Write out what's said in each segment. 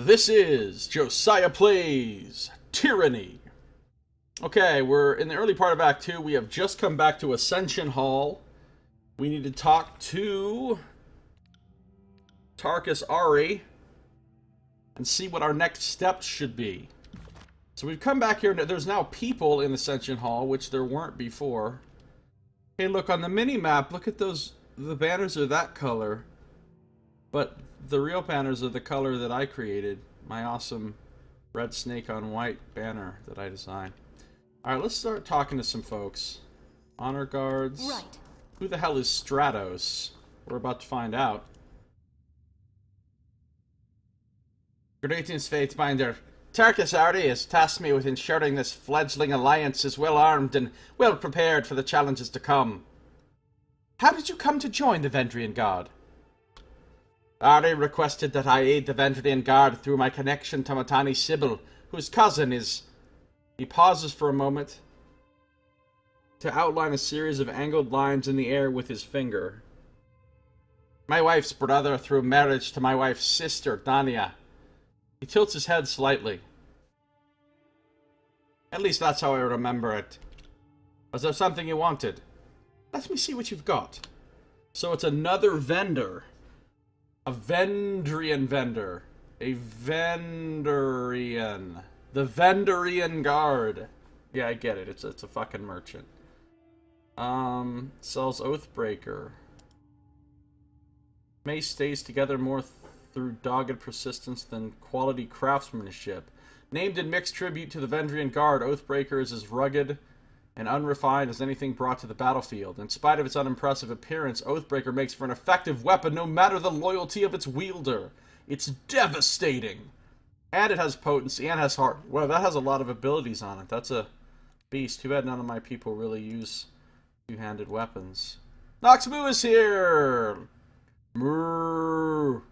This is Josiah Plays Tyranny. Okay, we're in the early part of Act 2. We have just come back to Ascension Hall. We need to talk to Tarkus Ari and see what our next steps should be. So we've come back here. There's now people in Ascension Hall, which there weren't before. Hey, look, on the mini-map, look at those. The banners are that color. But the real banners are the color that I created. My awesome red snake on white banner that I designed. Alright, let's start talking to some folks. Honor guards. Right. Who the hell is Stratos? We're about to find out. Greetings, Fatebinder. Tarkus Ari has tasked me with ensuring this fledgling alliance is well armed and well prepared for the challenges to come. How did you come to join the Vendrian Guard? Ari requested that I aid the Vendrian Guard through my connection to Matani Sybil, whose cousin is... He pauses for a moment to outline a series of angled lines in the air with his finger. My wife's brother through marriage to my wife's sister, Dania. He tilts his head slightly. At least that's how I remember it. Was there something you wanted? Let me see what you've got. So it's another vendor. A Vendrian vendor. A Vendrian. The Vendrian Guard. Yeah, I get it. It's a fucking merchant. Sells Oathbreaker. Mace stays together more through dogged persistence than quality craftsmanship. Named in mixed tribute to the Vendrian Guard, Oathbreaker is as rugged and unrefined as anything brought to the battlefield. In spite of its unimpressive appearance, Oathbreaker makes for an effective weapon no matter the loyalty of its wielder. It's devastating. And it has potency and has heart. Well, that has a lot of abilities on it. That's a beast. Too bad none of my people really use two-handed weapons. Noxmoo is here! Mrrr.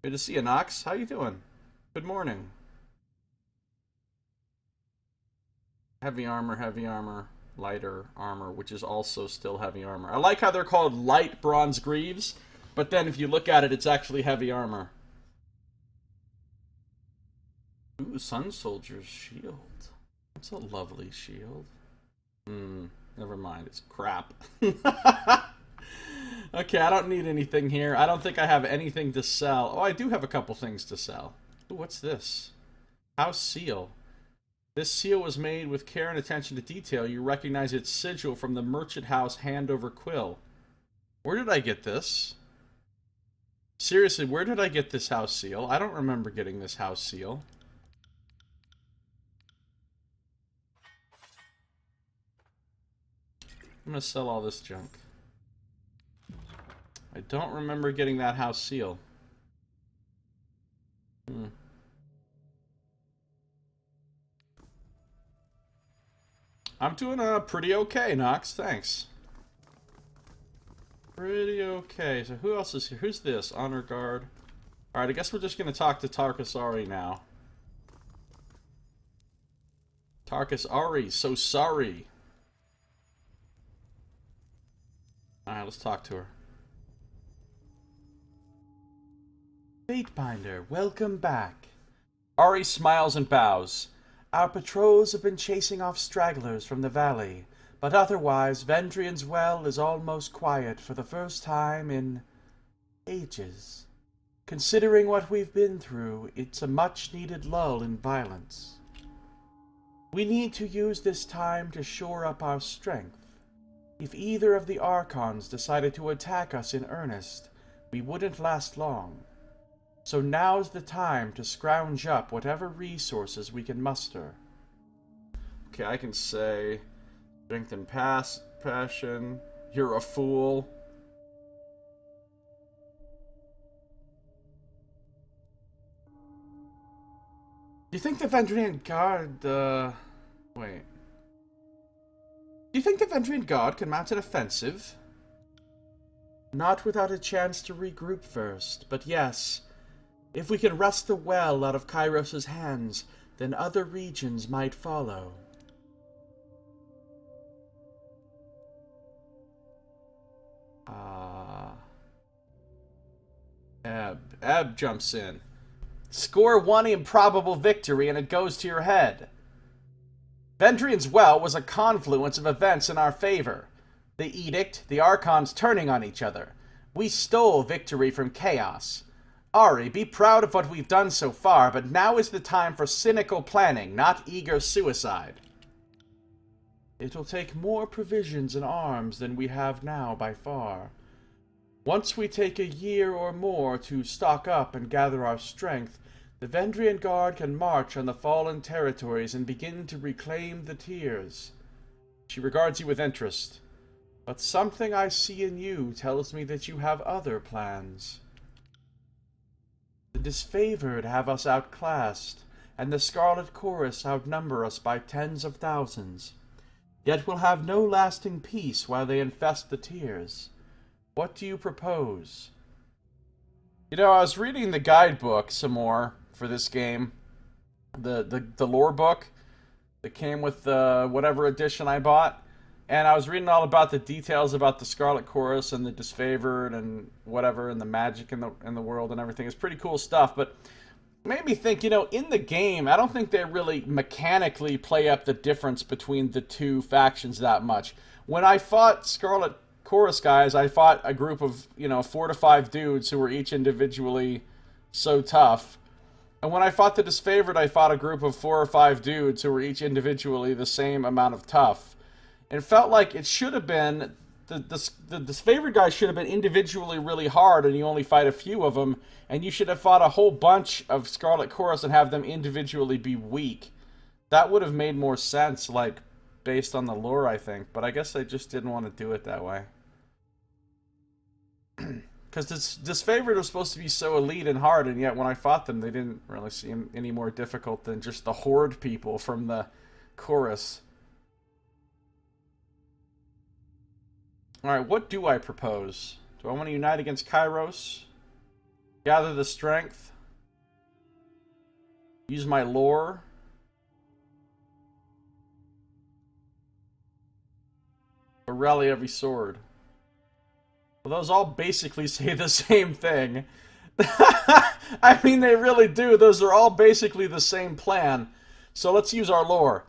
Good to see you, Nox. How you doing? Good morning. Heavy armor, lighter armor, which is also still heavy armor. I like how they're called light bronze greaves, but then if you look at it, it's actually heavy armor. Ooh, Sun Soldier's shield. That's a lovely shield. Never mind, it's crap. Okay, I don't need anything here. I don't think I have anything to sell. Oh, I do have a couple things to sell. Ooh, what's this? House seal. This seal was made with care and attention to detail. You recognize its sigil from the merchant house hand over quill. Where did I get this? Seriously, where did I get this house seal? I don't remember getting this house seal. I'm gonna sell all this junk. I don't remember getting that house seal. I'm doing pretty okay, Nox. Thanks. Pretty okay. So who else is here? Who's this? Honor Guard. Alright, I guess we're just going to talk to Tarkus Ari now. Tarkus Ari, so sorry. Alright, let's talk to her. Fatebinder, welcome back. Ari smiles and bows. Our patrols have been chasing off stragglers from the valley, but otherwise Vendrian's Well is almost quiet for the first time in ages. Considering what we've been through, it's a much-needed lull in violence. We need to use this time to shore up our strength. If either of the Archons decided to attack us in earnest, we wouldn't last long. So now's the time to scrounge up whatever resources we can muster. Okay, I can say strength and passion. You're a fool. Do you think the Vendrian Guard, wait. Do you think the Vendrian Guard can mount an offensive? Not without a chance to regroup first, but yes. If we can wrest the well out of Kairos' hands, then other regions might follow. Eb jumps in. Score one improbable victory and it goes to your head. Vendrian's Well was a confluence of events in our favor. The Edict, the Archons turning on each other. We stole victory from chaos. Ari, be proud of what we've done so far, but now is the time for cynical planning, not eager suicide. It'll take more provisions and arms than we have now by far. Once we take a year or more to stock up and gather our strength, the Vendrian Guard can march on the fallen territories and begin to reclaim the Tears. She regards you with interest, but something I see in you tells me that you have other plans. The disfavored have us outclassed, and the Scarlet Chorus outnumber us by tens of thousands. Yet we'll have no lasting peace while they infest the Tears. What do you propose? You know, I was reading the guidebook some more for this game. The lore book that came with whatever edition I bought. And I was reading all about the details about the Scarlet Chorus and the disfavored and whatever, and the magic in the world and everything. It's pretty cool stuff, but it made me think, you know, in the game, I don't think they really mechanically play up the difference between the two factions that much. When I fought Scarlet Chorus guys, I fought a group of, 4 to 5 dudes who were each individually so tough. And when I fought the disfavored, I fought a group of 4 or 5 dudes who were each individually the same amount of tough. It felt like it should have been, the disfavored guys should have been individually really hard, and you only fight a few of them, and you should have fought a whole bunch of Scarlet Chorus and have them individually be weak. That would have made more sense, like, based on the lore, I think, but I guess they just didn't want to do it that way. Because this disfavored was supposed to be so elite and hard, and yet when I fought them, they didn't really seem any more difficult than just the horde people from the chorus. Alright, what do I propose? Do I want to unite against Kairos? Gather the strength? Use my lore? Or rally every sword? Well, those all basically say the same thing. I mean, they really do. Those are all basically the same plan. So let's use our lore.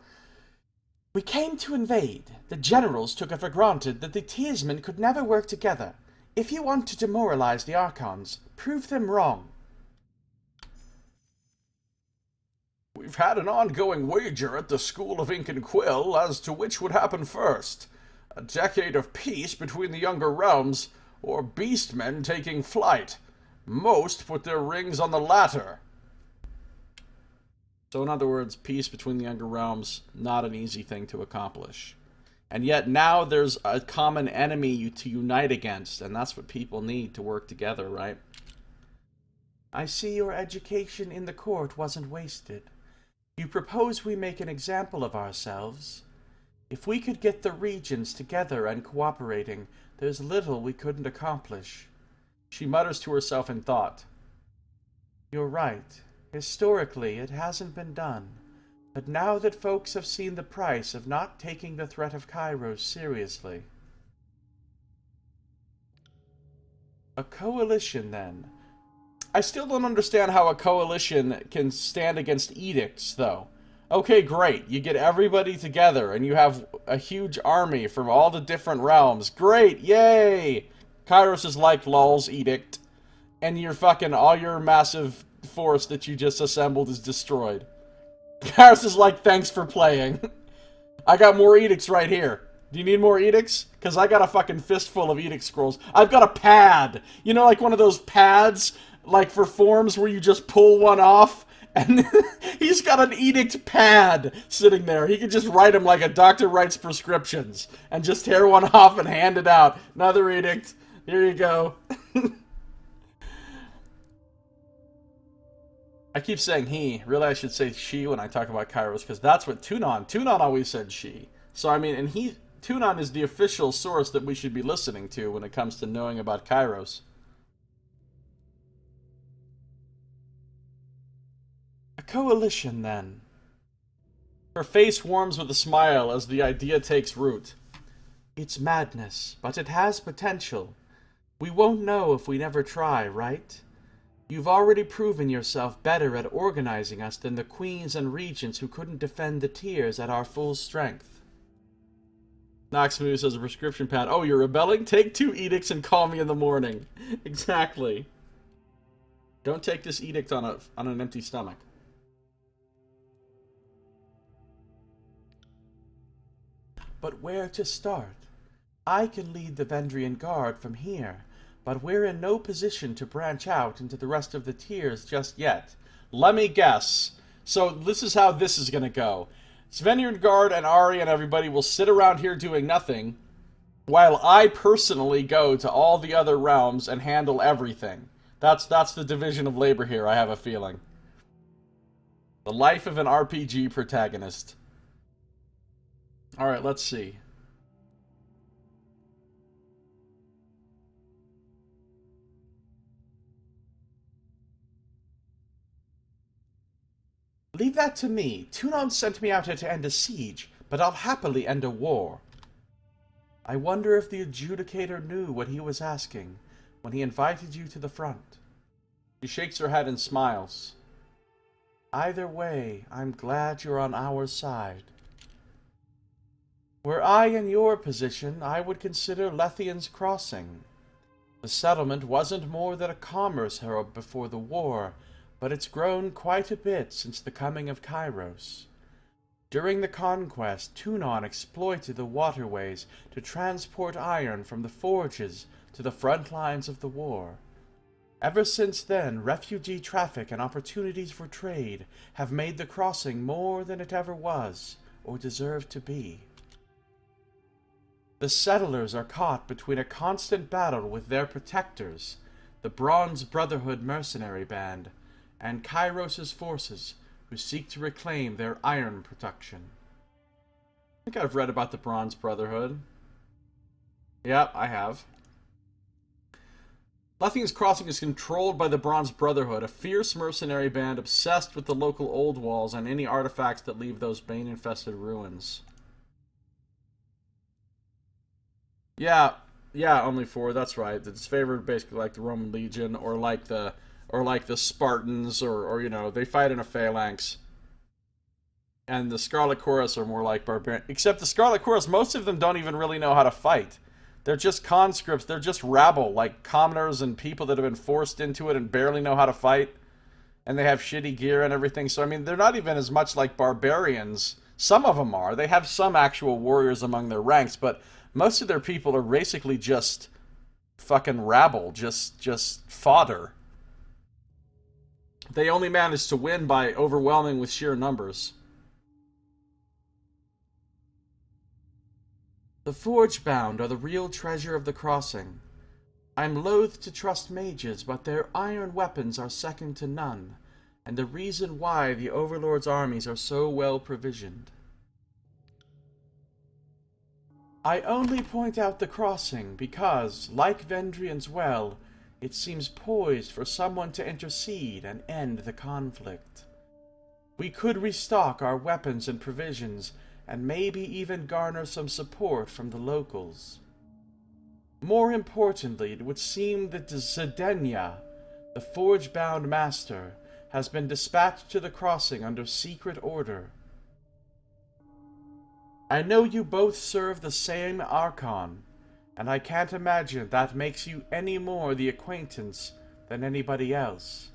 We came to invade. The generals took it for granted that the Tearsmen could never work together. If you want to demoralize the Archons, prove them wrong. We've had an ongoing wager at the School of Ink and Quill as to which would happen first. A decade of peace between the younger realms, or beastmen taking flight. Most put their rings on the latter. So in other words, peace between the younger realms, not an easy thing to accomplish. And yet now there's a common enemy to unite against, and that's what people need to work together, right? I see your education in the court wasn't wasted. You propose we make an example of ourselves. If we could get the regions together and cooperating, there's little we couldn't accomplish. She mutters to herself in thought. You're right. Historically, it hasn't been done. But now that folks have seen the price of not taking the threat of Kairos seriously. A coalition, then. I still don't understand how a coalition can stand against edicts, though. Okay, great. You get everybody together, and you have a huge army from all the different realms. Great! Yay! Kairos is like lol's edict. And all your massive force that you just assembled is destroyed. Kairos is like, thanks for playing. I got more edicts right here. Do you need more edicts? Because I got a fucking fistful of edict scrolls. I've got a pad. You know, like one of those pads, like for forms where you just pull one off? And he's got an edict pad sitting there. He can just write them like a doctor writes prescriptions. And just tear one off and hand it out. Another edict. Here you go. I keep saying he. Really, I should say she when I talk about Kairos, because that's what Tunon always said she. So, I mean, and Tunon is the official source that we should be listening to when it comes to knowing about Kairos. A coalition, then. Her face warms with a smile as the idea takes root. It's madness, but it has potential. We won't know if we never try, right? You've already proven yourself better at organizing us than the queens and regents who couldn't defend the tiers at our full strength. Noxmoo says a prescription pad. Oh, you're rebelling? Take 2 edicts and call me in the morning. Exactly. Don't take this edict on an empty stomach. But where to start? I can lead the Vendrian Guard from here, but we're in no position to branch out into the rest of the tiers just yet. Let me guess. So this is how this is going to go. Vendrian Guard and Ari and everybody will sit around here doing nothing, while I personally go to all the other realms and handle everything. That's the division of labor here, I have a feeling. The life of an RPG protagonist. Alright, let's see. Leave that to me. Tunon sent me out here to end a siege, but I'll happily end a war. I wonder if the adjudicator knew what he was asking when he invited you to the front. She shakes her head and smiles. Either way, I'm glad you're on our side. Were I in your position, I would consider Lethian's Crossing. The settlement wasn't more than a commerce hub before the war, but it's grown quite a bit since the coming of Kairos. During the conquest, Tunon exploited the waterways to transport iron from the forges to the front lines of the war. Ever since then, refugee traffic and opportunities for trade have made the crossing more than it ever was, or deserved to be. The settlers are caught between a constant battle with their protectors, the Bronze Brotherhood mercenary band, and Kairos' forces, who seek to reclaim their iron production. I think I've read about the Bronze Brotherhood. Yep, I have. Lethian's Crossing is controlled by the Bronze Brotherhood, a fierce mercenary band obsessed with the local old walls and any artifacts that leave those bane-infested ruins. Yeah, only 4, that's right. It's favored basically like the Roman Legion, or like the Spartans, or you know, they fight in a phalanx. And the Scarlet Chorus are more like barbarian. Except the Scarlet Chorus, most of them don't even really know how to fight. They're just conscripts, they're just rabble, like commoners and people that have been forced into it and barely know how to fight. And they have shitty gear and everything, so I mean, they're not even as much like barbarians. Some of them are. They have some actual warriors among their ranks, but most of their people are basically just fucking rabble, just fodder. They only manage to win by overwhelming with sheer numbers. The Forgebound are the real treasure of the crossing. I'm loath to trust mages, but their iron weapons are second to none, and the reason why the Overlord's armies are so well provisioned. I only point out the crossing because, like Vendrian's Well, it seems poised for someone to intercede and end the conflict. We could restock our weapons and provisions, and maybe even garner some support from the locals. More importantly, it would seem that Zedenya, the Forge-bound master, has been dispatched to the crossing under secret order. I know you both serve the same Archon, and I can't imagine that makes you any more the acquaintance than anybody else.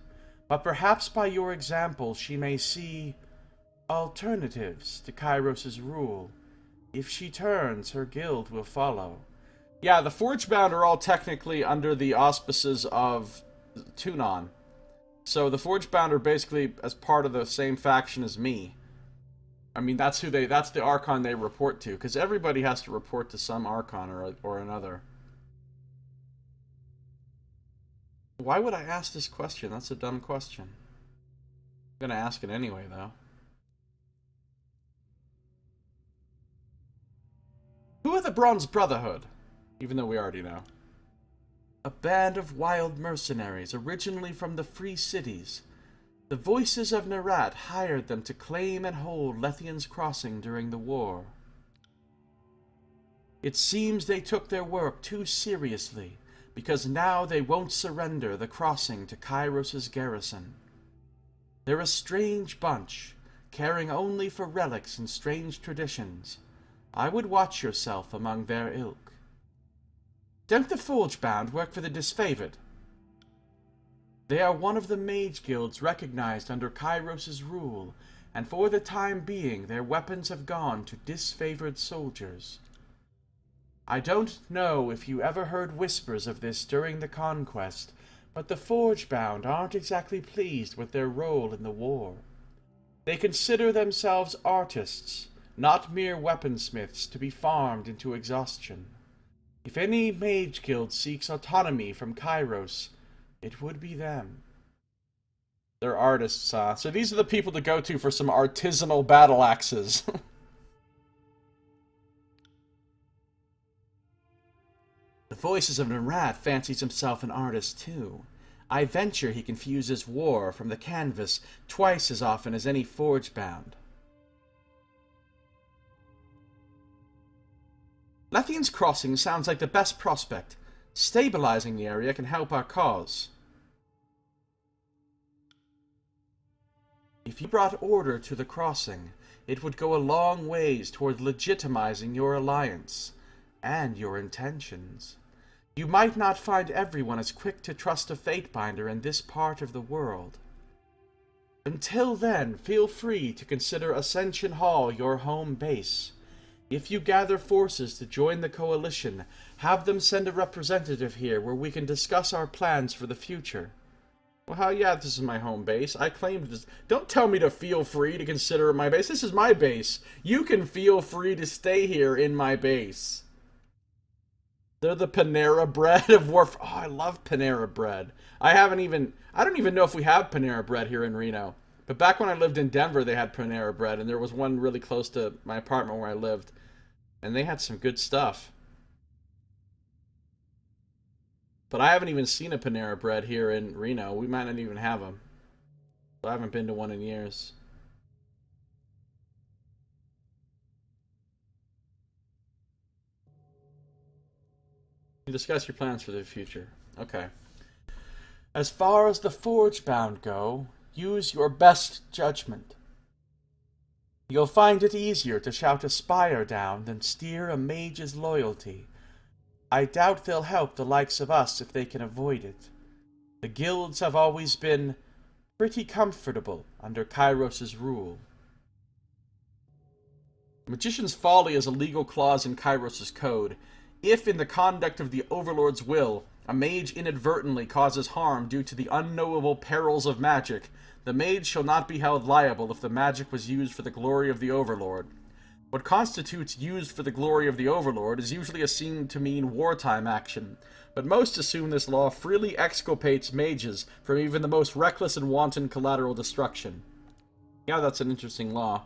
But perhaps by your example she may see alternatives to Kairos' rule. If she turns, her guild will follow. Yeah, the Forgebound are all technically under the auspices of Tunon. So the Forgebound are basically as part of the same faction as me. I mean, that's the Archon they report to, because everybody has to report to some Archon or another. Why would I ask this question? That's a dumb question. I'm gonna ask it anyway, though. Who are the Bronze Brotherhood? Even though we already know. A band of wild mercenaries, originally from the Free Cities. The Voices of Nerat hired them to claim and hold Lethian's Crossing during the war. It seems they took their work too seriously, because now they won't surrender the crossing to Kairos' garrison. They're a strange bunch, caring only for relics and strange traditions. I would watch yourself among their ilk. Don't the Forgebound work for the disfavored? They are one of the mage guilds recognized under Kairos' rule, and for the time being their weapons have gone to disfavored soldiers. I don't know if you ever heard whispers of this during the conquest, but the Forgebound aren't exactly pleased with their role in the war. They consider themselves artists, not mere weaponsmiths to be farmed into exhaustion. If any mage guild seeks autonomy from Kairos, it would be them. They're artists, so these are the people to go to for some artisanal battle axes. The Voices of Narat fancies himself an artist too. I venture he confuses war from the canvas twice as often as any Forgebound. Lethian's Crossing sounds like the best prospect. Stabilizing the area can help our cause. If you brought order to the crossing, it would go a long ways toward legitimizing your alliance and your intentions. You might not find everyone as quick to trust a Fatebinder in this part of the world. Until then, feel free to consider Ascension Hall your home base. If you gather forces to join the coalition, have them send a representative here where we can discuss our plans for the future. Well, hell yeah, this is my home base. I claimed this. Don't tell me to feel free to consider it my base. This is my base. You can feel free to stay here in my base. They're the Panera Bread of Warfare. Oh, I love Panera Bread. I don't even know if we have Panera Bread here in Reno. But back when I lived in Denver, they had Panera Bread, and there was one really close to my apartment where I lived. And they had some good stuff. But I haven't even seen a Panera Bread here in Reno. We might not even have them. I haven't been to one in years. Discuss your plans for the future. Okay. As far as the Forgebound go, use your best judgment. You'll find it easier to shout a spire down than steer a mage's loyalty. I doubt they'll help the likes of us if they can avoid it. The guilds have always been pretty comfortable under Kairos' rule. Magician's Folly is a legal clause in Kairos' code. If, in the conduct of the Overlord's will, a mage inadvertently causes harm due to the unknowable perils of magic, the mage shall not be held liable if the magic was used for the glory of the Overlord. What constitutes used for the glory of the Overlord is usually assumed to mean wartime action, but most assume this law freely exculpates mages from even the most reckless and wanton collateral destruction. Yeah, that's an interesting law.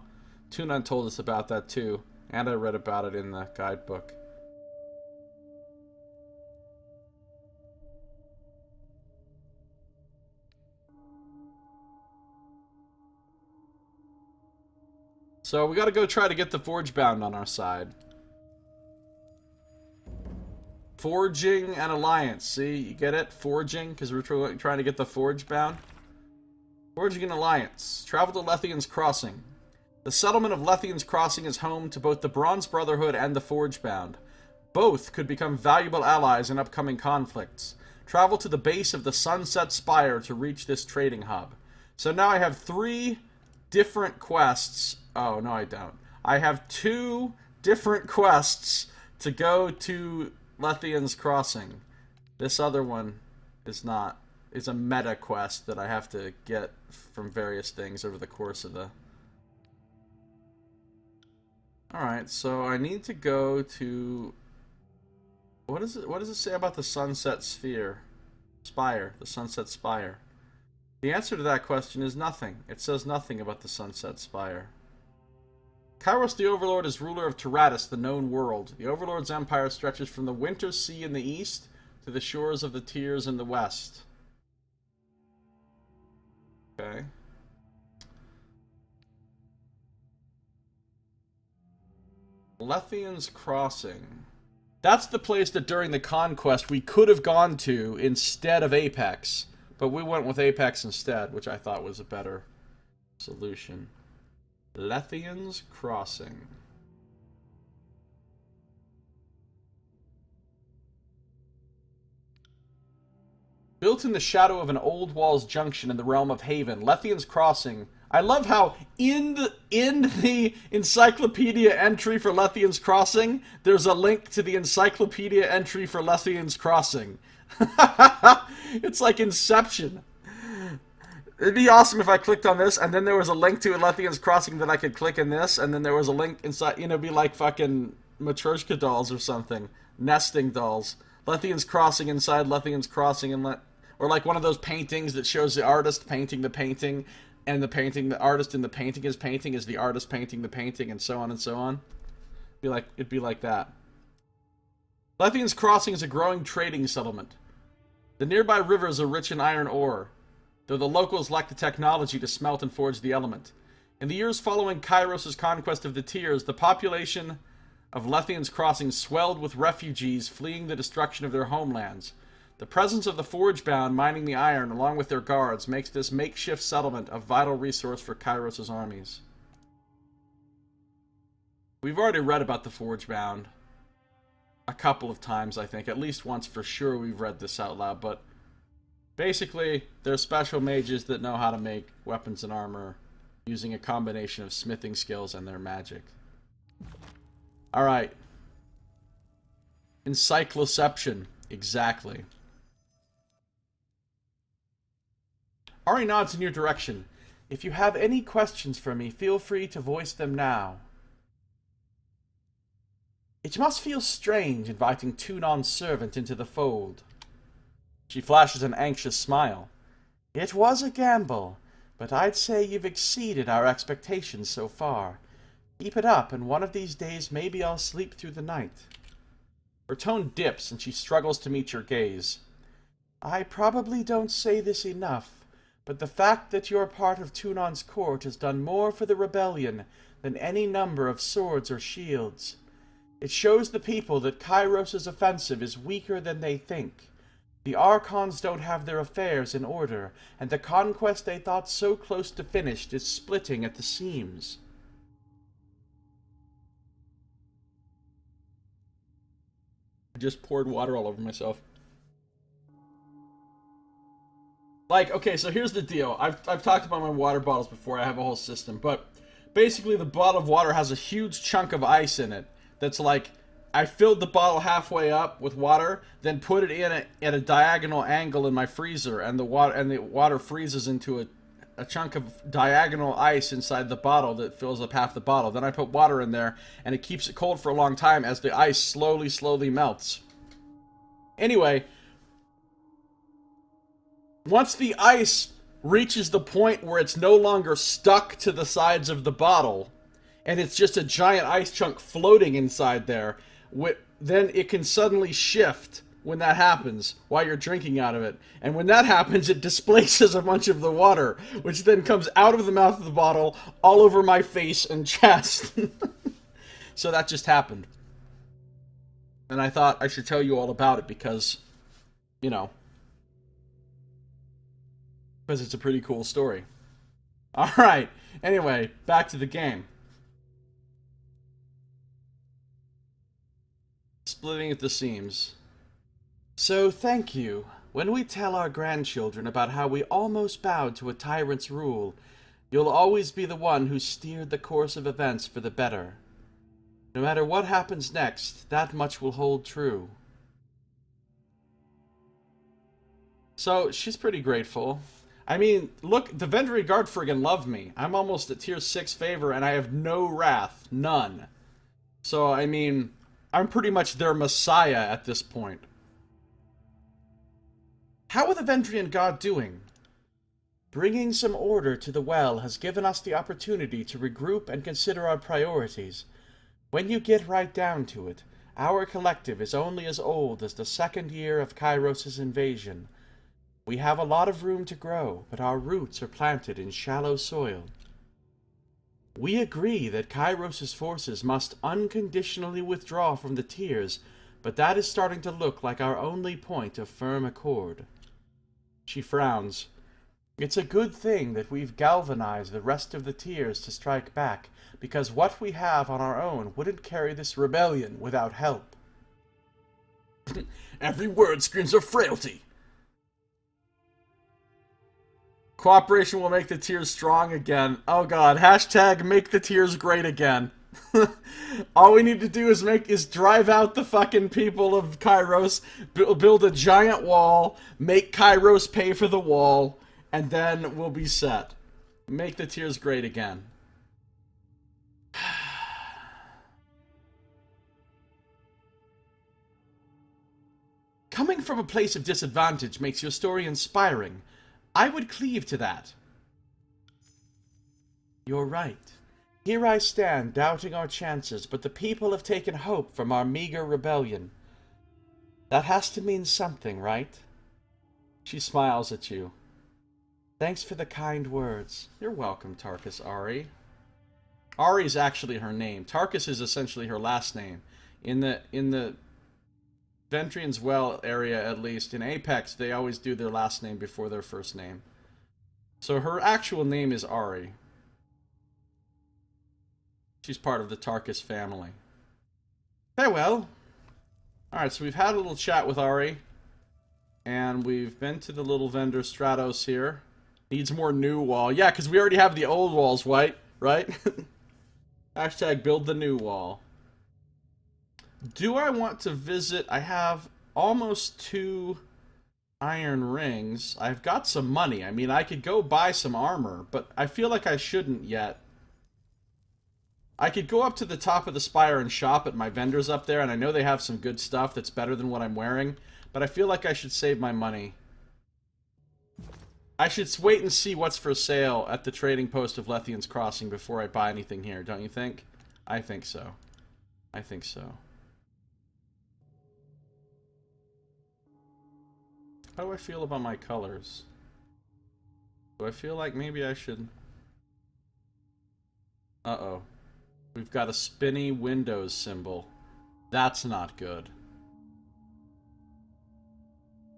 Tunan told us about that too, and I read about it in the guidebook. So we gotta go try to get the Forgebound on our side. Forging an alliance. See, you get it? Forging, because we're trying to get the Forgebound. Forging an alliance. Travel to Lethian's Crossing. The settlement of Lethian's Crossing is home to both the Bronze Brotherhood and the Forgebound. Both could become valuable allies in upcoming conflicts. Travel to the base of the Sunset Spire to reach this trading hub. So now I have 3 different quests. Oh, no I don't. I have 2 different quests to go to Lethian's Crossing. This other one is not. It's a meta quest that I have to get from various things over the course of the... Alright, so I need to go to... What does it say about the Sunset Spire? The Sunset Spire. The answer to that question is nothing. It says nothing about the Sunset Spire. Kairos the Overlord is ruler of Tyranny, the known world. The Overlord's empire stretches from the Winter Sea in the east to the shores of the Tears in the west. Okay. Lethian's Crossing. That's the place that during the conquest we could have gone to instead of Apex. But we went with Apex instead, which I thought was a better solution. Lethian's Crossing. Built in the shadow of an old wall's junction in the realm of Haven, Lethian's Crossing. I love how in the encyclopedia entry for Lethian's Crossing, there's a link to the encyclopedia entry for Lethian's Crossing. It's like Inception. It'd be awesome if I clicked on this, and then there was a link to Lethian's Crossing that I could click in this, and then there was a link inside, you know, it'd be like fucking Matryoshka dolls or something. Nesting dolls. Lethian's Crossing inside Lethian's Crossing, or like one of those paintings that shows the artist painting the painting, and the artist in the painting is the artist painting the painting, and so on and so on. It'd be like that. Lethian's Crossing is a growing trading settlement. The nearby rivers are rich in iron ore, though the locals lack the technology to smelt and forge the element. In the years following Kairos' conquest of the Tiers, the population of Lethian's Crossing swelled with refugees fleeing the destruction of their homelands. The presence of the forge-bound mining the iron, along with their guards, makes this makeshift settlement a vital resource for Kairos' armies. We've already read about the forge-bound a couple of times, I think. At least once for sure we've read this out loud, but basically, they're special mages that know how to make weapons and armor using a combination of smithing skills and their magic. Alright. Encycloception. Exactly. Ari nods in your direction. If you have any questions for me, feel free to voice them now. It must feel strange inviting Tunon's servant into the fold. She flashes an anxious smile. It was a gamble, but I'd say you've exceeded our expectations so far. Keep it up, and one of these days maybe I'll sleep through the night. Her tone dips, and she struggles to meet your gaze. I probably don't say this enough, but the fact that you're part of Tunon's court has done more for the rebellion than any number of swords or shields. It shows the people that Kairos' offensive is weaker than they think. The Archons don't have their affairs in order, and the conquest they thought so close to finished is splitting at the seams. I just poured water all over myself. Like, okay, so here's the deal. I've talked about my water bottles before. I have a whole system, but basically the bottle of water has a huge chunk of ice in it. That's like, I filled the bottle halfway up with water, then put it in at a diagonal angle in my freezer, and the water freezes into a chunk of diagonal ice inside the bottle that fills up half the bottle. Then I put water in there, and it keeps it cold for a long time as the ice slowly melts. Anyway, once the ice reaches the point where it's no longer stuck to the sides of the bottle, and it's just a giant ice chunk floating inside there, then it can suddenly shift when that happens, while you're drinking out of it. And when that happens, it displaces a bunch of the water, which then comes out of the mouth of the bottle, all over my face and chest. So that just happened. And I thought I should tell you all about it because, you know, because it's a pretty cool story. Alright, anyway, back to the game. Splitting at the seams. So, thank you. When we tell our grandchildren about how we almost bowed to a tyrant's rule, you'll always be the one who steered the course of events for the better. No matter what happens next, that much will hold true. So, she's pretty grateful. I mean, look, the Vendry Guard friggin' love me. I'm almost at tier 6 favor, and I have no wrath. None. So, I mean, I'm pretty much their messiah at this point. How are the Vendrian God doing? Bringing some order to the well has given us the opportunity to regroup and consider our priorities. When you get right down to it, our collective is only as old as the second year of Kairos' invasion. We have a lot of room to grow, but our roots are planted in shallow soil. We agree that Kairos' forces must unconditionally withdraw from the Tiers, but that is starting to look like our only point of firm accord. She frowns. It's a good thing that we've galvanized the rest of the tiers to strike back, because what we have on our own wouldn't carry this rebellion without help. Every word screams of frailty. Cooperation will make the tiers strong again. Oh god, hashtag make the tiers great again. All we need to do is drive out the fucking people of Kairos, build a giant wall, make Kairos pay for the wall, and then we'll be set. Make the tiers great again. Coming from a place of disadvantage makes your story inspiring. I would cleave to that. You're right. Here I stand, doubting our chances, but the people have taken hope from our meager rebellion. That has to mean something, right? She smiles at you. Thanks for the kind words. You're welcome, Tarkus Ari. Ari's actually her name. Tarkus is essentially her last name. In the Ventrian's Well area, at least, in Apex, they always do their last name before their first name. So her actual name is Ari. She's part of the Tarkus family. Farewell. Alright, so we've had a little chat with Ari. And we've been to the little vendor Stratos here. Needs more new wall. Yeah, because we already have the old walls, right? Hashtag build the new wall. Do I want to visit? I have almost 2 iron rings. I've got some money. I mean, I could go buy some armor, but I feel like I shouldn't yet. I could go up to the top of the spire and shop at my vendors up there, and I know they have some good stuff that's better than what I'm wearing, but I feel like I should save my money. I should wait and see what's for sale at the trading post of Lethian's Crossing before I buy anything here, don't you think? I think so. I think so. How do I feel about my colors? Do I feel like maybe I should... Uh-oh. We've got a spinny Windows symbol. That's not good.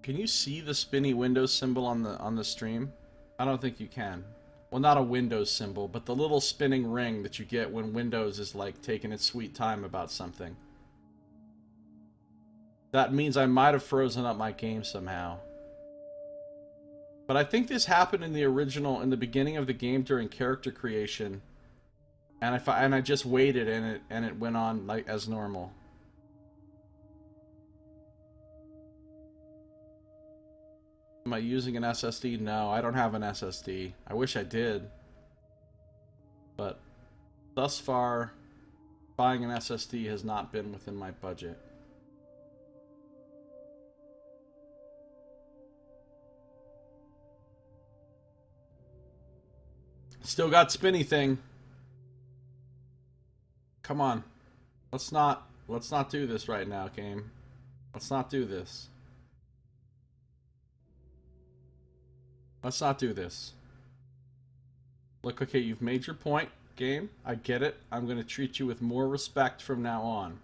Can you see the spinny Windows symbol on the stream? I don't think you can. Well, not a Windows symbol, but the little spinning ring that you get when Windows is like taking its sweet time about something. That means I might have frozen up my game somehow. But I think this happened in the original, in the beginning of the game during character creation. And I just waited and it went on like as normal. Am I using an SSD? No, I don't have an SSD. I wish I did. But thus far, buying an SSD has not been within my budget. Still got spinny thing. Come on. Let's not do this right now, game. Let's not do this. Let's not do this. Look, okay, you've made your point, game. I get it. I'm going to treat you with more respect from now on.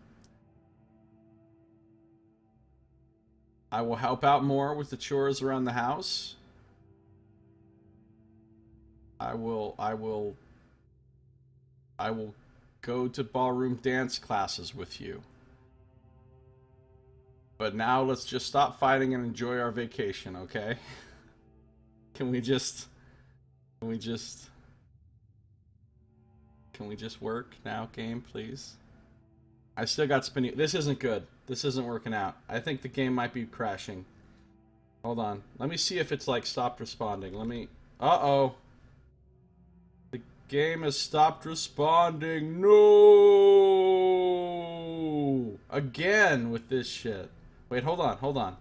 I will help out more with the chores around the house. I will go to ballroom dance classes with you. But now let's just stop fighting and enjoy our vacation, okay? Can we just work now, game, please? I still got spinning. This isn't good. This isn't working out. I think the game might be crashing. Hold on. Let me see if it's like stopped responding. Let me... Uh-oh. The game has stopped responding. No! Again with this shit. Wait, hold on, hold on.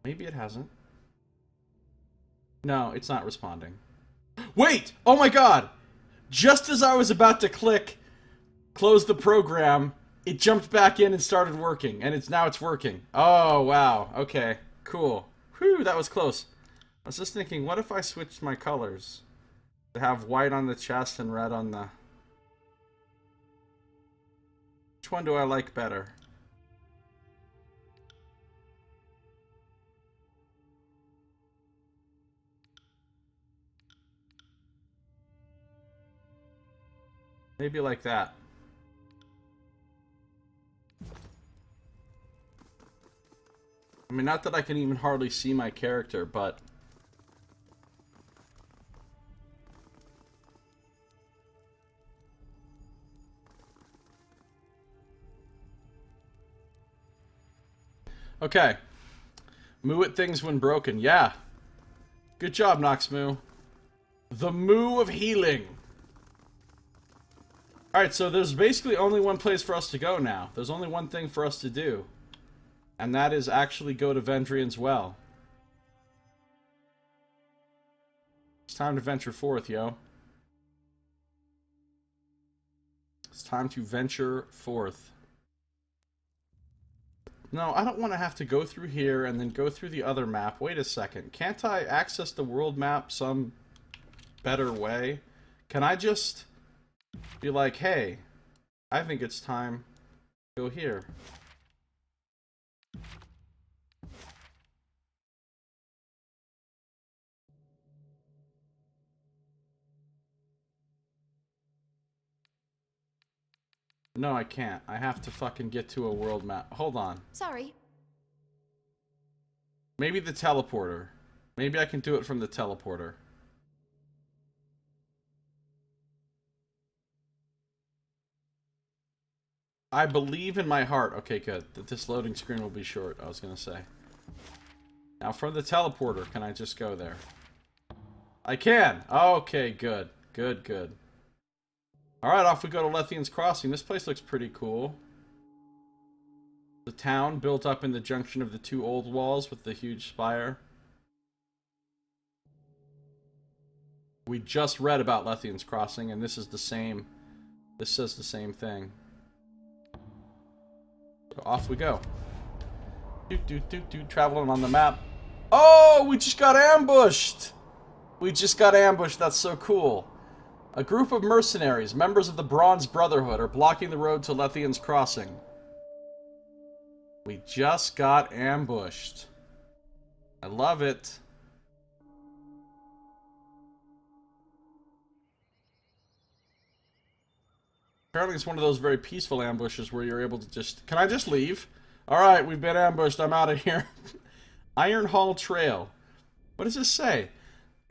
Maybe it hasn't. No, it's not responding. Wait! Oh my god! Just as I was about to click close the program, it jumped back in and started working, and now it's working. Oh, wow. Okay, cool. Whew, that was close. I was just thinking, what if I switched my colors to have white on the chest and red on the... Which one do I like better? Maybe like that. I mean, not that I can even hardly see my character, but... Okay. Moo at things when broken. Yeah. Good job, Noxmoo. The Moo of Healing. Alright, so there's basically only one place for us to go now. There's only one thing for us to do. And that is actually go to Vendrian's Well. It's time to venture forth, yo. It's time to venture forth. No, I don't want to have to go through here and then go through the other map. Wait a second. Can't I access the world map some better way? Can I just be like, hey, I think it's time to go here. No, I can't. I have to fucking get to a world map. Hold on. Sorry. Maybe the teleporter. Maybe I can do it from the teleporter. I believe in my heart. Okay, good. That this loading screen will be short, I was gonna say. Now from the teleporter, can I just go there? I can! Okay, good. Good, good. Alright, off we go to Lethian's Crossing. This place looks pretty cool. The town built up in the junction of the two old walls with the huge spire. We just read about Lethian's Crossing, and this is the same. This says the same thing. So off we go. Traveling on the map. Oh, we just got ambushed! We just got ambushed, that's so cool. A group of mercenaries, members of the Bronze Brotherhood, are blocking the road to Lethian's Crossing. We just got ambushed. I love it. Apparently it's one of those very peaceful ambushes where you're able to just... Can I just leave? Alright, we've been ambushed. I'm out of here. Ironhall Trail. What does this say?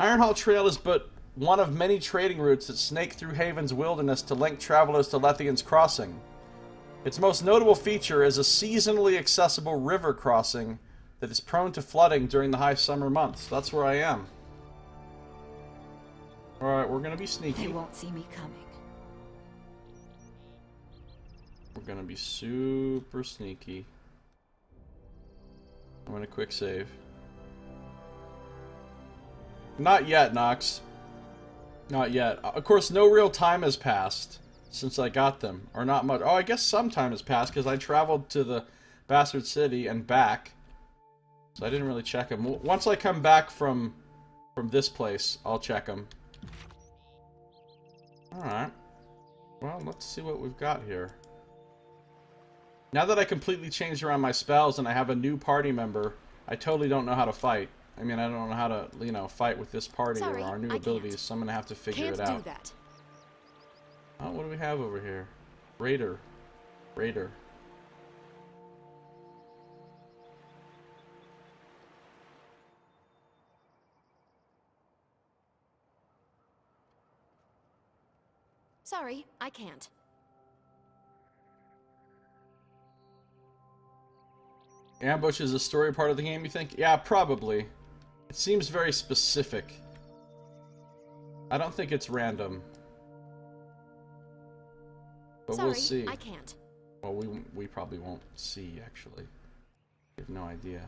Ironhall Trail is but one of many trading routes that snake through Haven's wilderness to link travelers to Lethian's Crossing. Its most notable feature is a seasonally accessible river crossing that is prone to flooding during the high summer months. That's where I am. Alright, we're gonna be sneaky. They won't see me coming. We're gonna be super sneaky. I'm gonna quick save. Not yet, Nox. Not yet. Of course, no real time has passed since I got them. Or not much. Oh, I guess some time has passed because I traveled to the Bastard City and back. So I didn't really check them. Once I come back from this place, I'll check them. Alright. Well, let's see what we've got here. Now that I completely changed around my spells and I have a new party member, I totally don't know how to fight. I mean, I don't know how to, you know, fight with this party or our new abilities, so I'm gonna have to figure it out. Can't do that. Oh, what do we have over here? Raider. Raider. Sorry, I can't. Ambush is a story part of the game, you think? Yeah, probably. It seems very specific. I don't think it's random. But Sorry, we'll see. I can't. Well, we probably won't see, actually. We have no idea.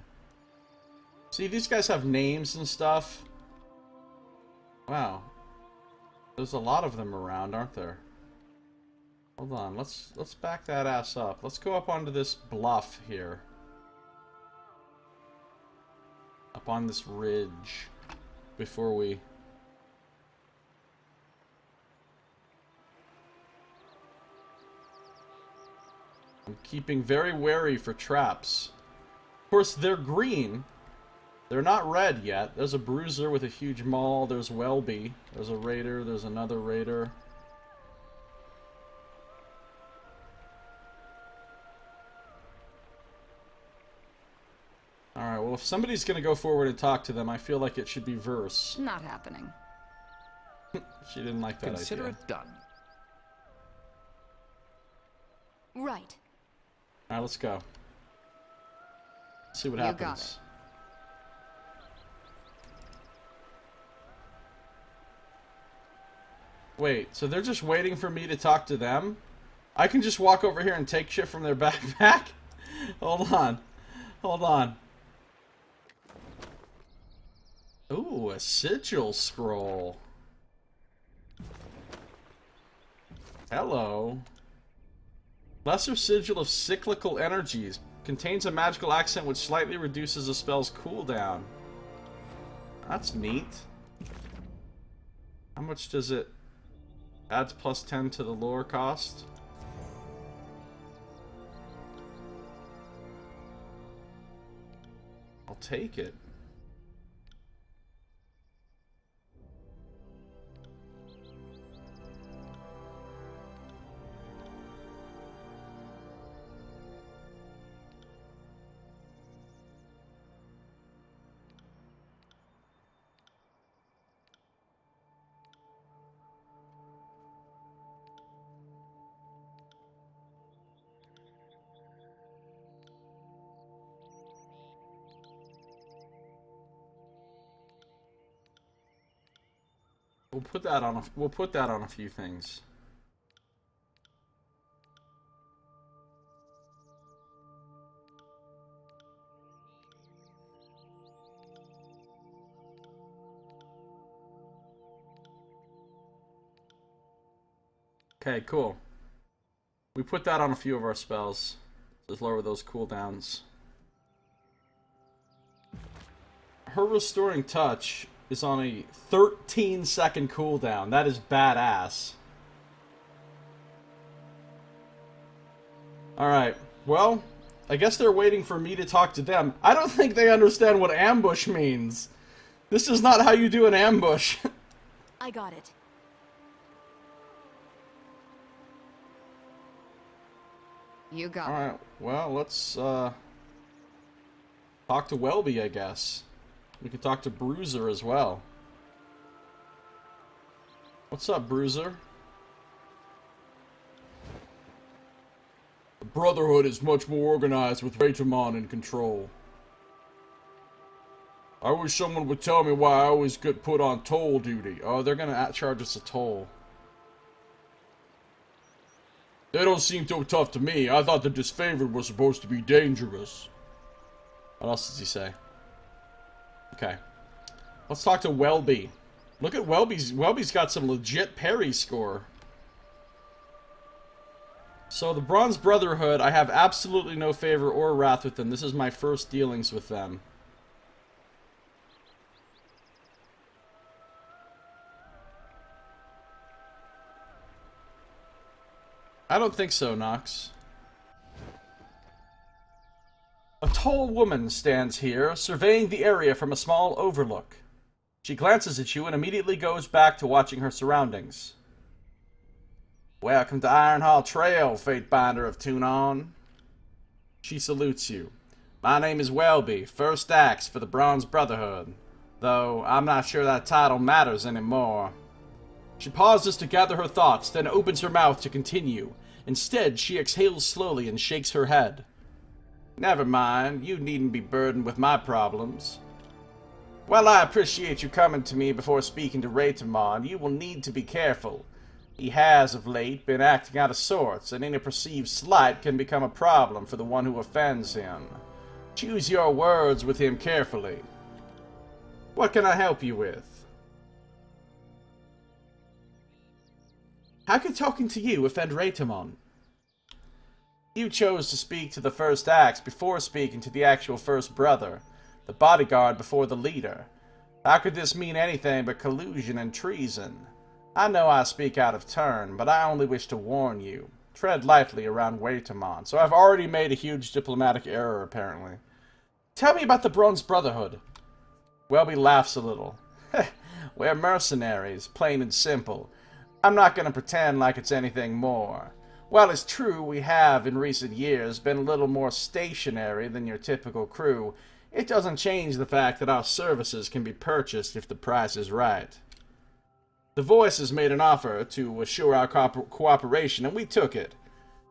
See, these guys have names and stuff. Wow. There's a lot of them around, aren't there? Hold on, let's back that ass up. Let's go up onto this bluff here. Up on this ridge before we... I'm keeping very wary for traps. Of course, they're green. They're not red yet. There's a bruiser with a huge maul. There's Welby. There's a raider. There's another raider. well, if somebody's going to go forward and talk to them, I feel like it should be Verse. Not happening. She didn't like that Consider idea. it done. Right. Alright, let's go. See what You happens. got it. Wait, so they're just waiting for me to talk to them? I can just walk over here and take shit from their backpack? Hold on. Hold on. Ooh, a sigil scroll. Hello. Lesser sigil of cyclical energies. Contains a magical accent which slightly reduces a spell's cooldown. That's neat. How much does it... Adds plus 10 to the lore cost? I'll take it. We'll put that on a few things. Okay, cool. We put that on a few of our spells. Just lower those cooldowns. Her Restoring Touch is on a 13-second cooldown. That is badass. Alright, well, I guess they're waiting for me to talk to them. I don't think they understand what ambush means. This is not how you do an ambush. I got it. You got it. Alright, well, let's talk to Welby, I guess. We can talk to Bruiser as well. What's up, Bruiser? The Brotherhood is much more organized with Raytamon in control. I wish someone would tell me why I always get put on toll duty. Oh, they're gonna charge us a toll. They don't seem so tough to me. I thought the disfavored was supposed to be dangerous. What else does he say? Okay. Let's talk to Welby. Look at Welby's. Welby's got some legit parry score. So the Bronze Brotherhood, I have absolutely no favor or wrath with them. This is my first dealings with them. I don't think so, Nox. A tall woman stands here, surveying the area from a small overlook. She glances at you and immediately goes back to watching her surroundings. Welcome to Ironhall Trail, Fatebinder of Tunon. She salutes you. My name is Welby, First Axe for the Bronze Brotherhood, though I'm not sure that title matters anymore. She pauses to gather her thoughts, then opens her mouth to continue. Instead, she exhales slowly and shakes her head. Never mind, you needn't be burdened with my problems. While I appreciate you coming to me before speaking to Raytamon, you will need to be careful. He has, of late, been acting out of sorts, and any perceived slight can become a problem for the one who offends him. Choose your words with him carefully. What can I help you with? How could talking to you offend Raytamon? You chose to speak to the First Axe before speaking to the actual First Brother, the bodyguard before the leader. How could this mean anything but collusion and treason? I know I speak out of turn, but I only wish to warn you. Tread lightly around Raytamon. So I've already made a huge diplomatic error, apparently. Tell me about the Bronze Brotherhood. Welby laughs a little. We're mercenaries, plain and simple. I'm not going to pretend like it's anything more. While it's true we have, in recent years, been a little more stationary than your typical crew, it doesn't change the fact that our services can be purchased if the price is right. The Voices made an offer to assure our cooperation, and we took it.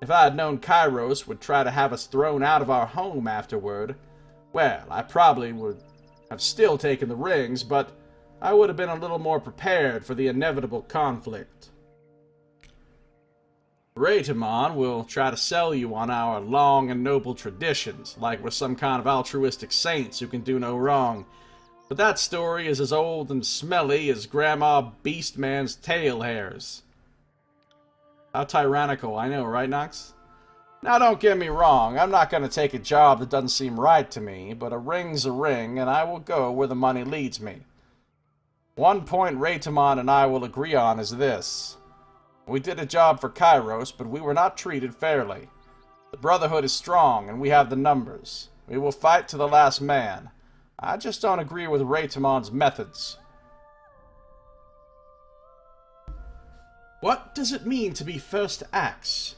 If I had known Kairos would try to have us thrown out of our home afterward, well, I probably would have still taken the rings, but I would have been a little more prepared for the inevitable conflict. Raytamon will try to sell you on our long and noble traditions, like we're some kind of altruistic saints who can do no wrong. But that story is as old and smelly as Grandma Beastman's tail hairs. How tyrannical, I know, right, Nox? Now, don't get me wrong, I'm not going to take a job that doesn't seem right to me, but a ring's a ring, and I will go where the money leads me. One point Raytamon and I will agree on is this. We did a job for Kairos, but we were not treated fairly. The Brotherhood is strong, and we have the numbers. We will fight to the last man. I just don't agree with Raytamon's methods. What does it mean to be First Axe?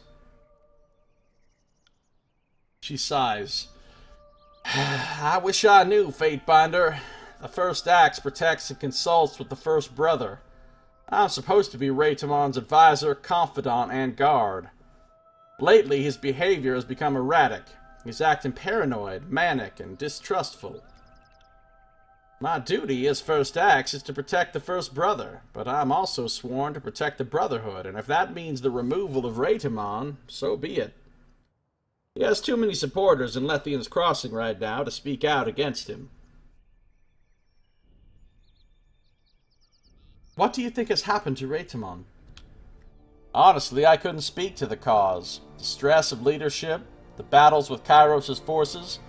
She sighs. I wish I knew, Fatebinder. The First Axe protects and consults with the First Brother. I'm supposed to be Raytamon's advisor, confidant, and guard. Lately, his behavior has become erratic. He's acting paranoid, manic, and distrustful. My duty as First Axe is to protect the First Brother, but I'm also sworn to protect the Brotherhood, and if that means the removal of Raytamon, so be it. He has too many supporters in Lethian's Crossing right now to speak out against him. What do you think has happened to Raytamon? Honestly, I couldn't speak to the cause. The stress of leadership, the battles with Kairos' forces,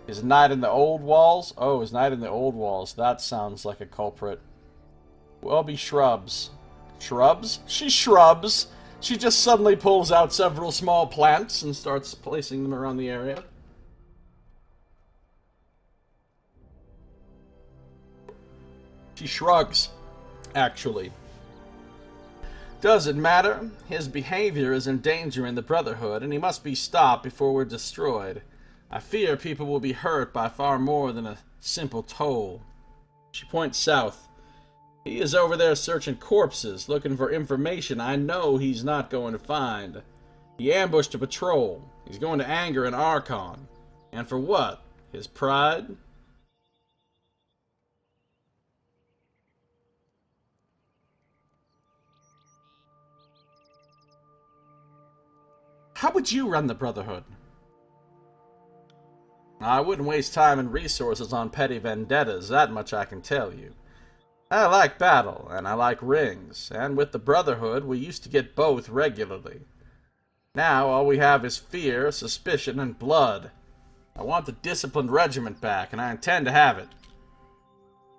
his night in the Old Walls. Oh, his night in the Old Walls. That sounds like a culprit. Welby shrubs. Shrubs? She shrubs! She just suddenly pulls out several small plants and starts placing them around the area. She shrugs. Actually. Doesn't matter. His behavior is endangering the Brotherhood, and he must be stopped before we're destroyed. I fear people will be hurt by far more than a simple toll. She points south. He is over there searching corpses, looking for information I know he's not going to find. He ambushed a patrol. He's going to anger an Archon. And for what? His pride? How would you run the Brotherhood? I wouldn't waste time and resources on petty vendettas, that much I can tell you. I like battle, and I like rings, and with the Brotherhood we used to get both regularly. Now all we have is fear, suspicion, and blood. I want the disciplined regiment back, and I intend to have it.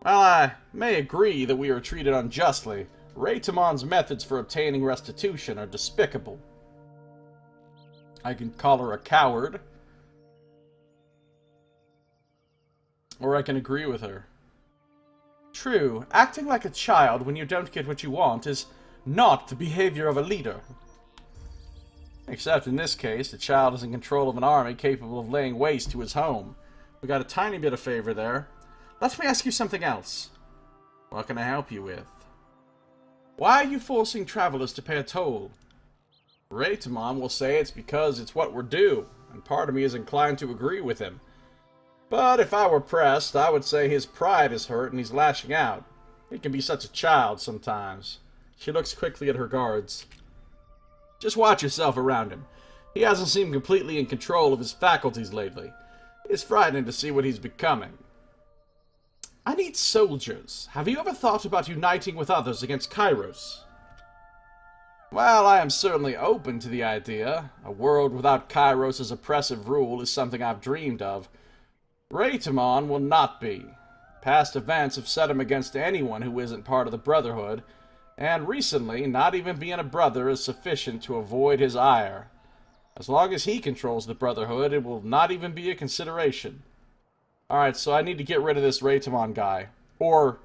While I may agree that we were treated unjustly, Raytamon's methods for obtaining restitution are despicable. I can call her a coward, or I can agree with her. True, acting like a child when you don't get what you want is not the behavior of a leader. Except in this case, the child is in control of an army capable of laying waste to his home. We got a tiny bit of favor there. Let me ask you something else. What can I help you with? Why are you forcing travelers to pay a toll? Raytamon will say it's because it's what we're due, and part of me is inclined to agree with him. But if I were pressed, I would say his pride is hurt and he's lashing out. He can be such a child sometimes. She looks quickly at her guards. Just watch yourself around him. He hasn't seemed completely in control of his faculties lately. It's frightening to see what he's becoming. I need soldiers. Have you ever thought about uniting with others against Kairos? Well, I am certainly open to the idea. A world without Kairos' oppressive rule is something I've dreamed of. Raytamon will not be. Past events have set him against anyone who isn't part of the Brotherhood, and recently, not even being a brother is sufficient to avoid his ire. As long as he controls the Brotherhood, it will not even be a consideration. Alright, so I need to get rid of this Raytamon guy. Or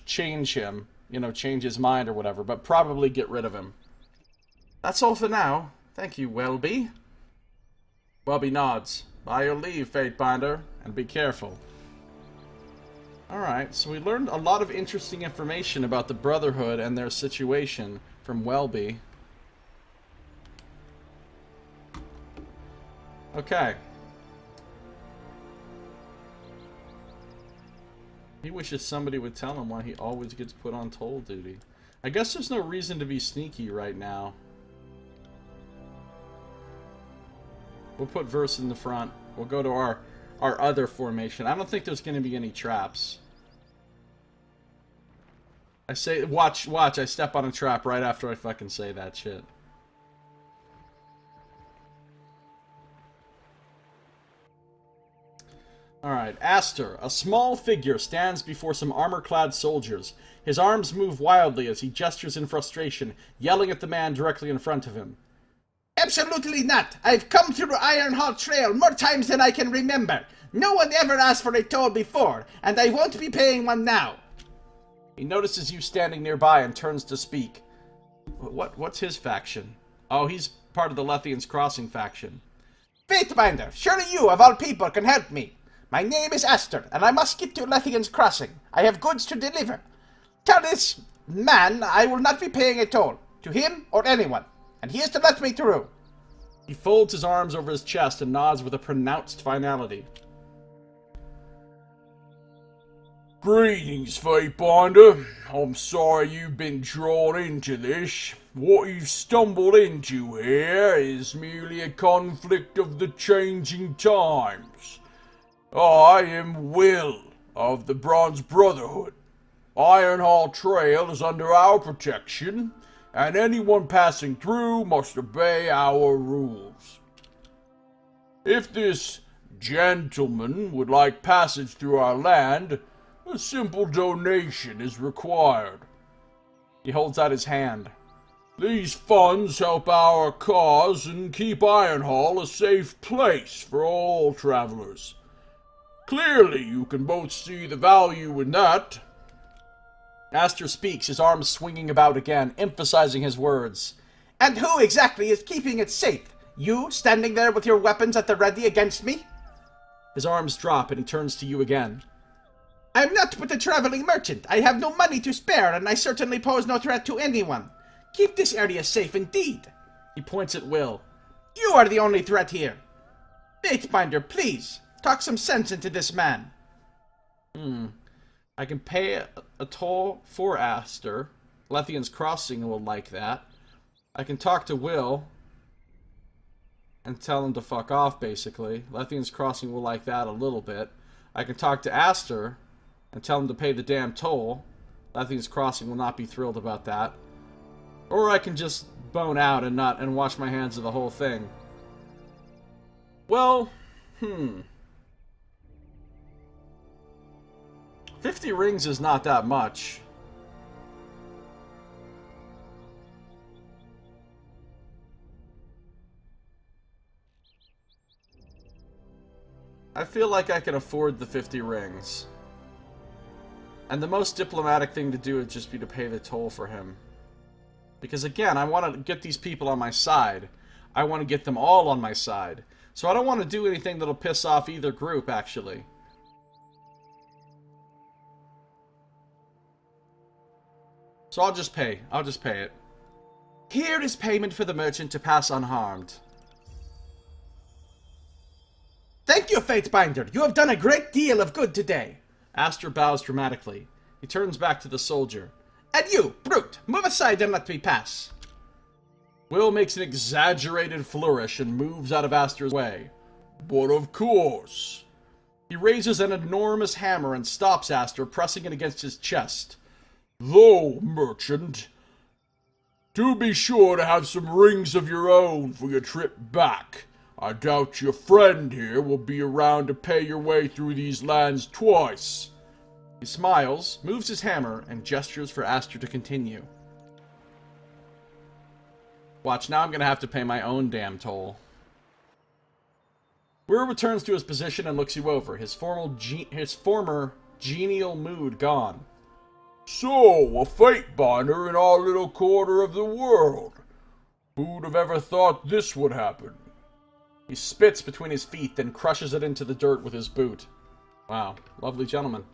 change him. You know, change his mind or whatever, but probably get rid of him. That's all for now. Thank you, Welby. Welby nods. By your leave, Fatebinder, and be careful. Alright, so we learned a lot of interesting information about the Brotherhood and their situation from Welby. Okay. He wishes somebody would tell him why he always gets put on toll duty. I guess there's no reason to be sneaky right now. We'll put Verse in the front. We'll go to our other formation. I don't think there's going to be any traps. I say, watch, I step on a trap right after I fucking say that shit. Alright, Aster. A small figure stands before some armor-clad soldiers. His arms move wildly as he gestures in frustration, yelling at the man directly in front of him. Absolutely not! I've come through the Iron Hall Trail more times than I can remember. No one ever asked for a toll before, and I won't be paying one now. He notices you standing nearby and turns to speak. What's his faction? Oh, he's part of the Lethian's Crossing faction. Fatebinder, surely you, of all people, can help me. My name is Aster, and I must get to Lethian's Crossing. I have goods to deliver. Tell this man I will not be paying a toll, to him or anyone, and he is to let me through. He folds his arms over his chest and nods with a pronounced finality. Greetings, Fatebinder. I'm sorry you've been drawn into this. What you've stumbled into here is merely a conflict of the changing times. I am Will, of the Bronze Brotherhood. Iron Hall Trail is under our protection, and anyone passing through must obey our rules. If this gentleman would like passage through our land, a simple donation is required. He holds out his hand. These funds help our cause and keep Ironhall a safe place for all travelers. Clearly, you can both see the value in that. Aster speaks, his arms swinging about again, emphasizing his words. And who exactly is keeping it safe? You, standing there with your weapons at the ready against me? His arms drop and he turns to you again. I'm not but a traveling merchant. I have no money to spare, and I certainly pose no threat to anyone. Keep this area safe indeed. He points at Will. You are the only threat here. Fatebinder, please, talk some sense into this man. I can pay a toll for Aster. Lethian's Crossing will like that. I can talk to Will and tell him to fuck off, basically. Lethian's Crossing will like that a little bit. I can talk to Aster and tell him to pay the damn toll. Lethian's Crossing will not be thrilled about that. Or I can just bone out and wash my hands of the whole thing. Well, 50 rings is not that much. I feel like I can afford the 50 rings. And the most diplomatic thing to do would just be to pay the toll for him. Because again, I want to get these people on my side. I want to get them all on my side. So I don't want to do anything that'll piss off either group, actually. So I'll just pay. I'll just pay it. Here is payment for the merchant to pass unharmed. Thank you, Fatebinder. You have done a great deal of good today. Aster bows dramatically. He turns back to the soldier. And you, brute, move aside and let me pass. Will makes an exaggerated flourish and moves out of Aster's way. But of course. He raises an enormous hammer and stops Aster, pressing it against his chest. Though, merchant, do be sure to have some rings of your own for your trip back. I doubt your friend here will be around to pay your way through these lands twice. He smiles, moves his hammer, and gestures for Aster to continue. Watch, now I'm gonna have to pay my own damn toll. Weir returns to his position and looks you over, his former genial mood gone. So, a Fatebinder in our little quarter of the world. Who'd have ever thought this would happen? He spits between his feet, then crushes it into the dirt with his boot. Wow, lovely gentleman.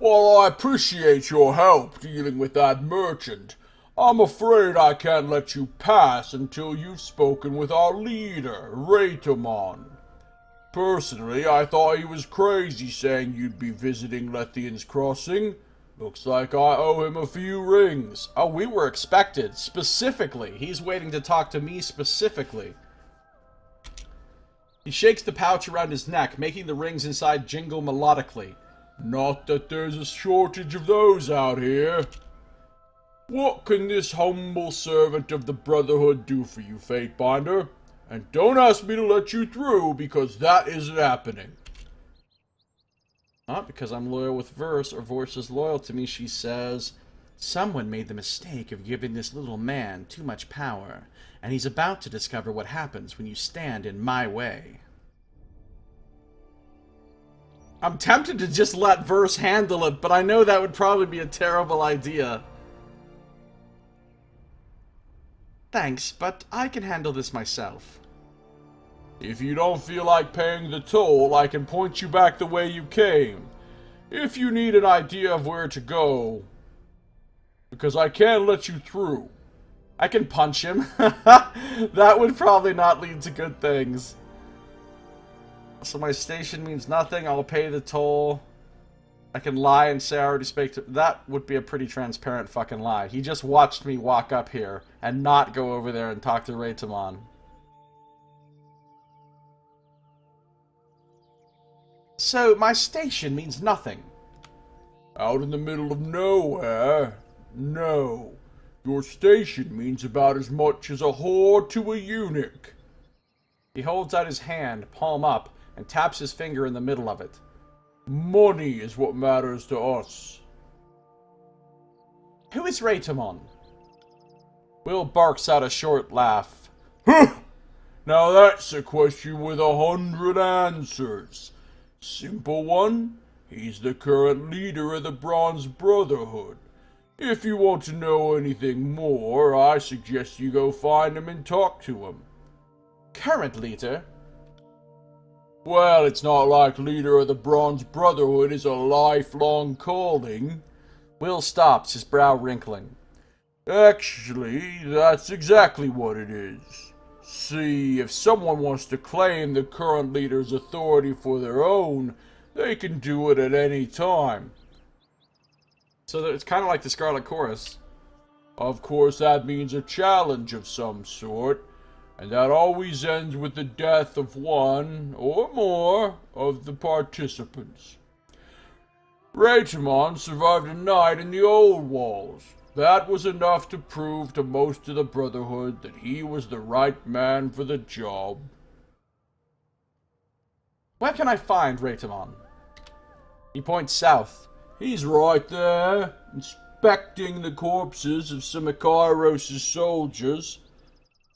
While I appreciate your help dealing with that merchant, I'm afraid I can't let you pass until you've spoken with our leader, Raytomon. Personally, I thought he was crazy saying you'd be visiting Lethian's Crossing. Looks like I owe him a few rings. Oh, we were expected, specifically. He's waiting to talk to me specifically. He shakes the pouch around his neck, making the rings inside jingle melodically. Not that there's a shortage of those out here. What can this humble servant of the Brotherhood do for you, Fatebinder? And don't ask me to let you through, because that isn't happening. Not because I'm loyal with Verse, or Verse is loyal to me, she says. Someone made the mistake of giving this little man too much power, and he's about to discover what happens when you stand in my way. I'm tempted to just let Verse handle it, but I know that would probably be a terrible idea. Thanks, but I can handle this myself. If you don't feel like paying the toll, I can point you back the way you came. If you need an idea of where to go. Because I can't let you through. I can punch him. That would probably not lead to good things. So my station means nothing. I'll pay the toll. I can lie and say I already spoke to... That would be a pretty transparent fucking lie. He just watched me walk up here and not go over there and talk to Raytomon. So, my station means nothing. Out in the middle of nowhere? No. Your station means about as much as a whore to a eunuch. He holds out his hand, palm up, and taps his finger in the middle of it. Money is what matters to us. Who is Raytomon? Will barks out a short laugh. Now that's a question with 100 answers. Simple one, he's the current leader of the Bronze Brotherhood. If you want to know anything more, I suggest you go find him and talk to him. Current leader? Well, it's not like leader of the Bronze Brotherhood is a lifelong calling. Will stops, his brow wrinkling. Actually, that's exactly what it is. See, if someone wants to claim the current leader's authority for their own, they can do it at any time. So it's kind of like the Scarlet Chorus. Of course, that means a challenge of some sort, and that always ends with the death of one, or more, of the participants. Raytomon survived a night in the Old Walls. That was enough to prove to most of the Brotherhood that he was the right man for the job. Where can I find Raytomon? He points south. He's right there, inspecting the corpses of some of Kairos' soldiers.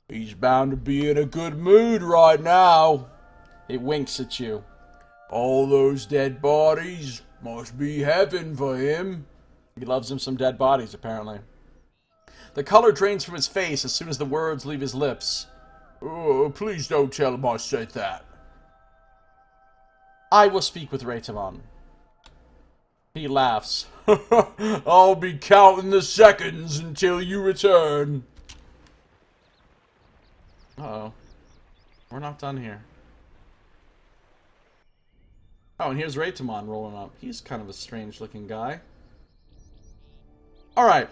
He's bound to be in a good mood right now. He winks at you. All those dead bodies must be heaven for him. He loves him some dead bodies, apparently. The color drains from his face as soon as the words leave his lips. Oh, please don't tell him I said that. I will speak with Raytomon. He laughs. I'll be counting the seconds until you return. Uh-oh. We're not done here. Oh, and here's Raytomon rolling up. He's kind of a strange-looking guy. Alright.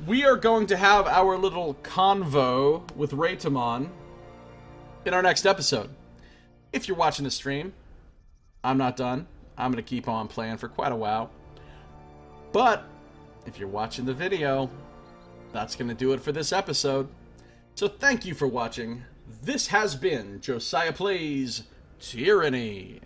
We are going to have our little convo with Raytomon in our next episode. If you're watching the stream, I'm not done. I'm going to keep on playing for quite a while. But, if you're watching the video, that's going to do it for this episode. So thank you for watching. This has been Josiah Plays Tyranny.